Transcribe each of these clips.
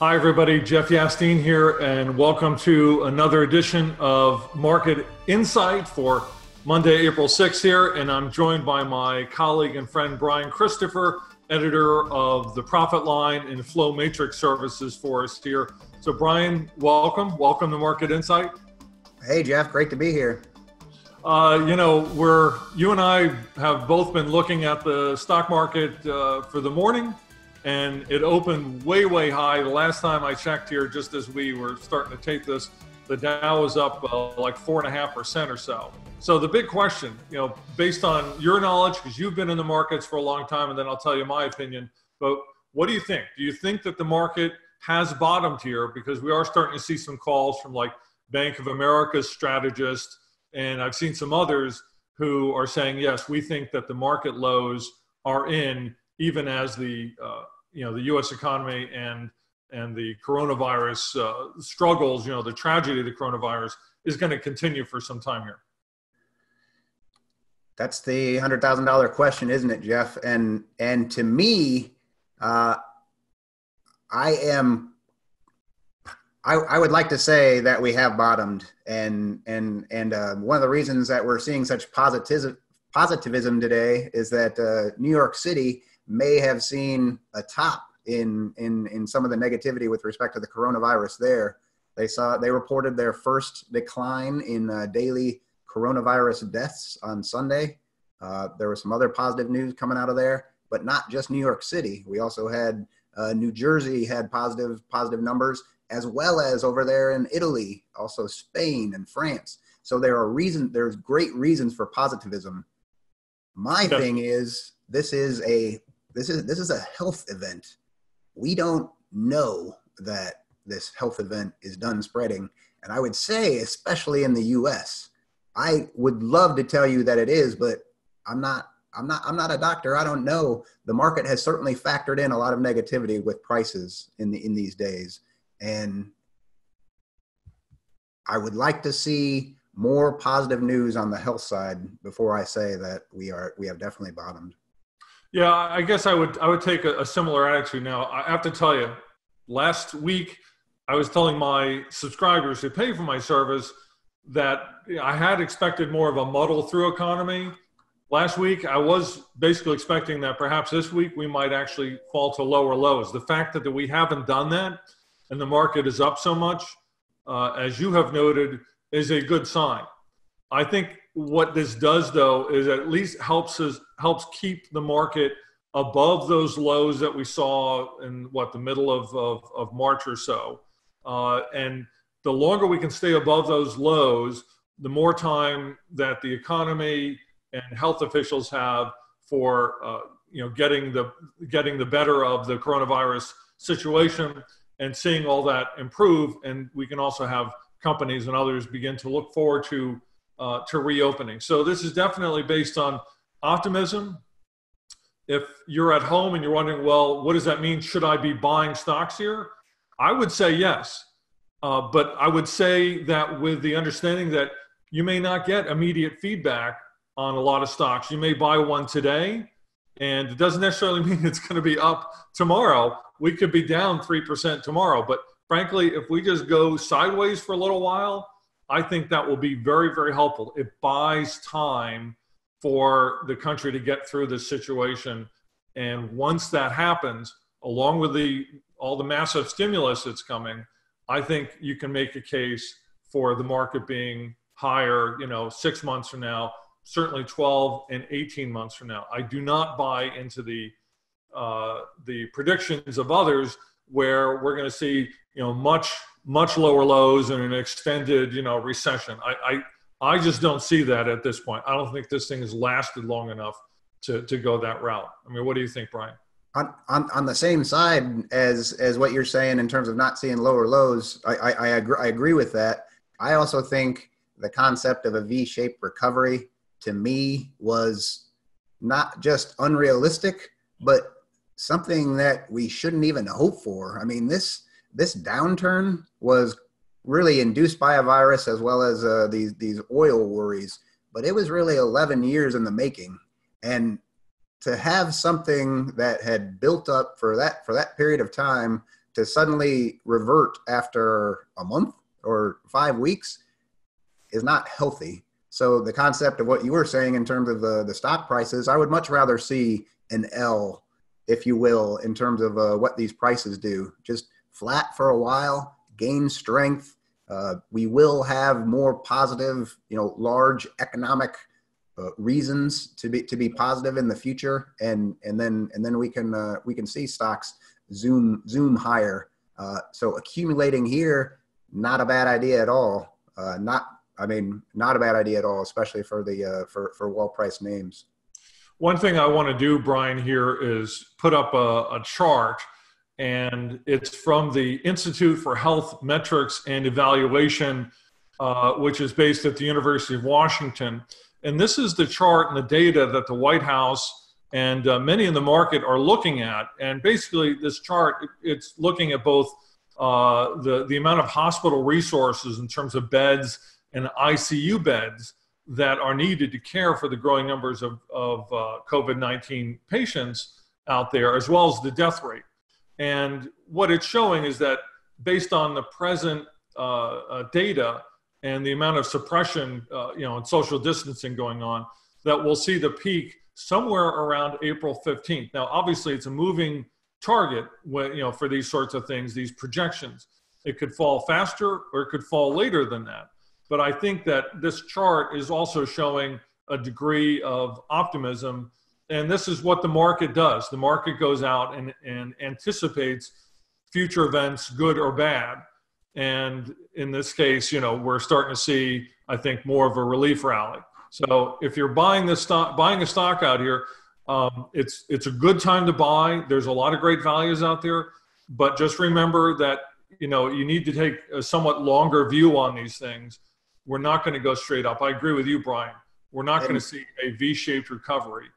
Hi, everybody. Jeff Yastine here, and welcome to another edition of Market Insight for Monday, April 6th here. And I'm joined by my colleague and friend, Brian Christopher, editor of The Profit Line and Flow Matrix Services for us here. So, Brian, welcome. Welcome to Market Insight. Hey, Jeff. Great to be here. You and I have both been looking at the stock market for the morning. And it opened way, way high. The last time I checked here, just as we were starting to tape this, the Dow was up like 4.5% or so. So the big question, based on your knowledge, because you've been in the markets for a long time, and then I'll tell you my opinion, but what do you think? Do you think that the market has bottomed here? Because we are starting to see some calls from like Bank of America's strategist, and I've seen some others who are saying, yes, we think that the market lows are in, even as the U.S. economy and the coronavirus struggles, the tragedy of the coronavirus is going to continue for some time here. That's the $100,000 question, isn't it, Jeff? And to me, I would like to say that we have bottomed, and one of the reasons that we're seeing such positivism today is that New York City may have seen a top in some of the negativity with respect to the coronavirus there. They reported their first decline in daily coronavirus deaths on Sunday. There was some other positive news coming out of there, but not just New York City. We also had New Jersey had positive numbers, as well as over there in Italy, also Spain and France. So there's great reasons for positivism. My thing is, this is a health event. We don't know that this health event is done spreading. And I would say, especially in the US, I would love to tell you that it is, but I'm not a doctor. I don't know. The market has certainly factored in a lot of negativity with prices in these days. And I would like to see more positive news on the health side before I say that we have definitely bottomed. Yeah, I guess I would take a similar attitude. Now, I have to tell you, last week I was telling my subscribers who pay for my service that I had expected more of a muddle-through economy. Last week, I was basically expecting that perhaps this week we might actually fall to lower lows. The fact that we haven't done that and the market is up so much, as you have noted, is a good sign. I think what this does, though, is at least helps keep the market above those lows that we saw in the middle of March or so. And the longer we can stay above those lows, the more time that the economy and health officials have for getting the better of the coronavirus situation and seeing all that improve. And we can also have companies and others begin to look forward to reopening. So this is definitely based on optimism. If you're at home and you're wondering, well, what does that mean? Should I be buying stocks here? I would say yes. But I would say that with the understanding that you may not get immediate feedback on a lot of stocks. You may buy one today, and it doesn't necessarily mean it's going to be up tomorrow. We could be down 3% tomorrow. But frankly, if we just go sideways for a little while, I think that will be very, very helpful. It buys time for the country to get through this situation. And once that happens, along with all the massive stimulus that's coming, I think you can make a case for the market being higher, 6 months from now, certainly 12 and 18 months from now. I do not buy into the predictions of others where we're going to see, much lower lows and an extended, recession. I just don't see that at this point. I don't think this thing has lasted long enough to go that route. I mean, what do you think, Brian? On the same side as what you're saying in terms of not seeing lower lows, I agree with that. I also think the concept of a V-shaped recovery, to me, was not just unrealistic, but something that we shouldn't even hope for. I mean, this downturn was really induced by a virus as well as these oil worries, but it was really 11 years in the making. And to have something that had built up for that period of time to suddenly revert after a month or 5 weeks is not healthy. So the concept of what you were saying in terms of the stock prices, I would much rather see an L, if you will, in terms of what these prices do. Just flat for a while, gain strength. We will have more positive, large economic reasons to be positive in the future, and then we can see stocks zoom higher. So accumulating here, not a bad idea at all. Not a bad idea at all, especially for the for well-priced names. One thing I want to do, Brian, here is put up a chart, and it's from the Institute for Health Metrics and Evaluation, which is based at the University of Washington. And this is the chart and the data that the White House and many in the market are looking at. And basically, this chart, it's looking at both the amount of hospital resources in terms of beds and ICU beds that are needed to care for the growing numbers of COVID-19 patients out there, as well as the death rate. And what it's showing is that based on the present data and the amount of suppression, and social distancing going on, that we'll see the peak somewhere around April 15th. Now, obviously, it's a moving target for these sorts of things, these projections. It could fall faster or it could fall later than that. But I think that this chart is also showing a degree of optimism. And this is what the market does. The market goes out and anticipates future events, good or bad. And in this case, we're starting to see, I think, more of a relief rally. So if you're buying a stock out here, it's a good time to buy. There's a lot of great values out there, but just remember that, you need to take a somewhat longer view on these things. We're not going to go straight up. I agree with you, Brian. We're not going to see a V-shaped recovery.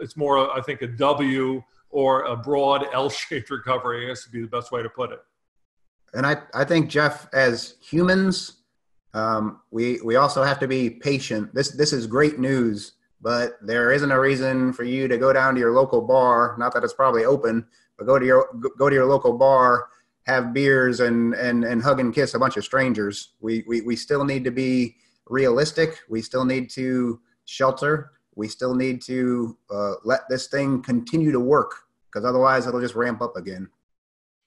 It's more, I think, a W or a broad L-shaped recovery, I guess would be the best way to put it. And I think, Jeff, as humans, we also have to be patient. This is great news, but there isn't a reason for you to go down to your local bar. Not that it's probably open, but go to your local bar, have beers, and hug and kiss a bunch of strangers. We still need to be realistic. We still need to shelter. We still need to let this thing continue to work, because otherwise it'll just ramp up again.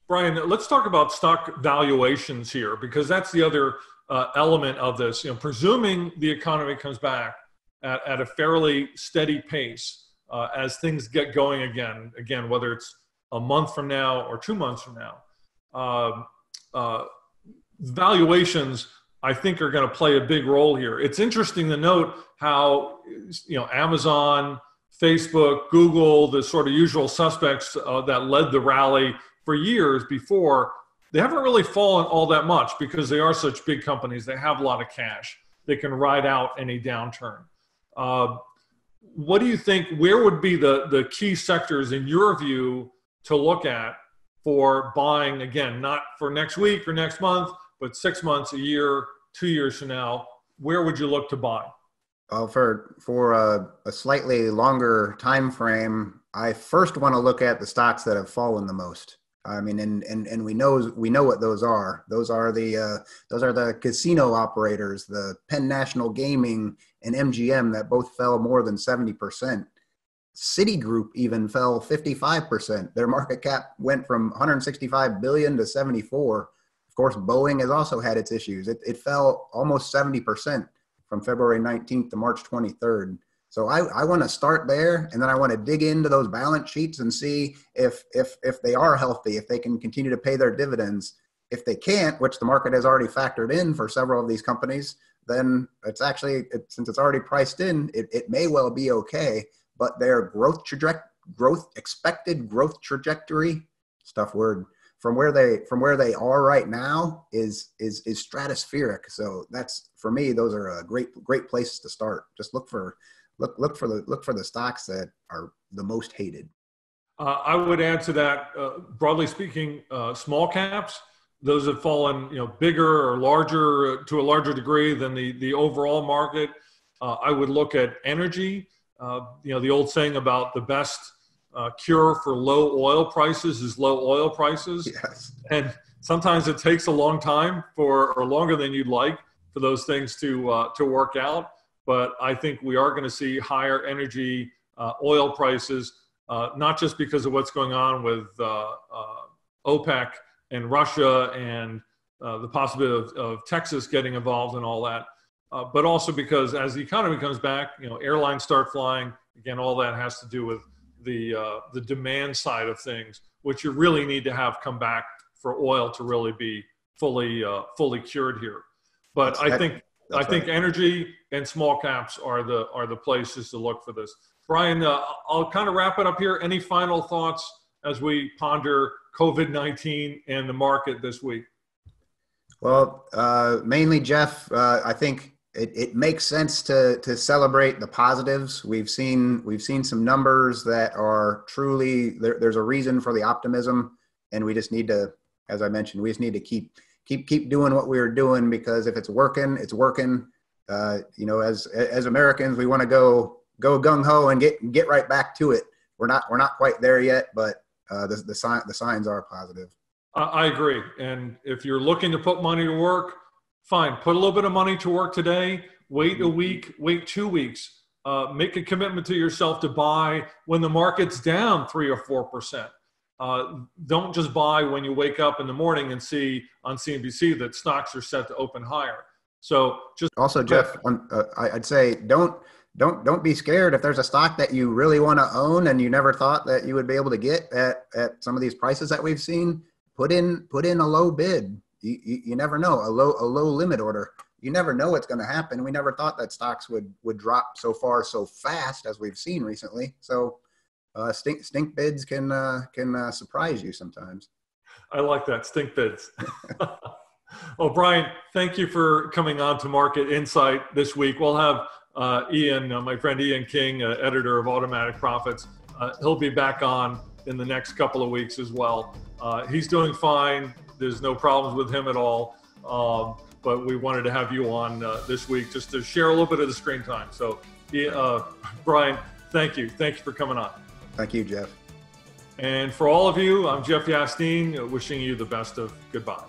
Brian, let's talk about stock valuations here, because that's the other element of this. Presuming the economy comes back at a fairly steady pace as things get going again, whether it's a month from now or 2 months from now, valuations, I think, are going to play a big role here. It's interesting to note how, Amazon, Facebook, Google, the sort of usual suspects that led the rally for years before, they haven't really fallen all that much because they are such big companies. They have a lot of cash. They can ride out any downturn. What do you think, where would be the key sectors in your view to look at for buying, again, not for next week or next month, but 6 months, a year, 2 years from now? Where would you look to buy? For a slightly longer time frame, I first want to look at the stocks that have fallen the most. I mean, and we know what those are. Those are the casino operators, the Penn National Gaming and MGM, that both fell more than 70%. Citigroup even fell 55%. Their market cap went from 165 billion to 74. Of course, Boeing has also had its issues. It fell almost 70% from February 19th to March 23rd. So I want to start there, and then I want to dig into those balance sheets and see if they are healthy, if they can continue to pay their dividends. If they can't, which the market has already factored in for several of these companies, then since it's already priced in, it may well be okay. But their expected growth trajectory, it's a tough word, from where they are right now is stratospheric. So that's, for me, those are a great places to start. Just look for the stocks that are the most hated. I would add to that, broadly speaking, small caps. Those have fallen, bigger or larger to a larger degree than the overall market. I would look at energy. The old saying about the best cure for low oil prices is low oil prices. Yes. And sometimes it takes a long time or longer than you'd like for those things to work out. But I think we are going to see higher energy oil prices, not just because of what's going on with OPEC and Russia and the possibility of Texas getting involved and all that, but also because as the economy comes back, airlines start flying again. All that has to do with the demand side of things, which you really need to have come back for oil to really be fully cured here. But I think energy and small caps are the places to look for this. Brian, I'll kind of wrap it up here. Any final thoughts as we ponder COVID-19 and the market this week? Well, mainly, Jeff, I think it makes sense to celebrate the positives. We've seen some numbers that are truly there's a reason for the optimism, and we just need to, as I mentioned, we just need to keep doing what we're doing, because if it's working, it's working. As Americans, we want to go gung ho and get right back to it. We're not quite there yet, but the signs are positive. I agree. And if you're looking to put money to work, fine. Put a little bit of money to work today. Wait a week. Wait 2 weeks. Make a commitment to yourself to buy when the market's down 3 or 4%. Don't just buy when you wake up in the morning and see on CNBC that stocks are set to open higher. So just also, Jeff, I'd say don't be scared if there's a stock that you really want to own and you never thought that you would be able to get at some of these prices that we've seen. Put in a low bid. You never know, a low limit order. You never know what's going to happen. We never thought that stocks would drop so far so fast as we've seen recently. So stink bids can surprise you sometimes. I like that, stink bids. Well, Brian, thank you for coming on to Market Insight this week. We'll have Ian, my friend Ian King, editor of Automatic Profits. He'll be back on in the next couple of weeks as well. He's doing fine. There's no problems with him at all. But we wanted to have you on this week just to share a little bit of the screen time. So, Brian, thank you. Thank you for coming on. Thank you, Jeff. And for all of you, I'm Jeff Yastine, wishing you the best of goodbyes.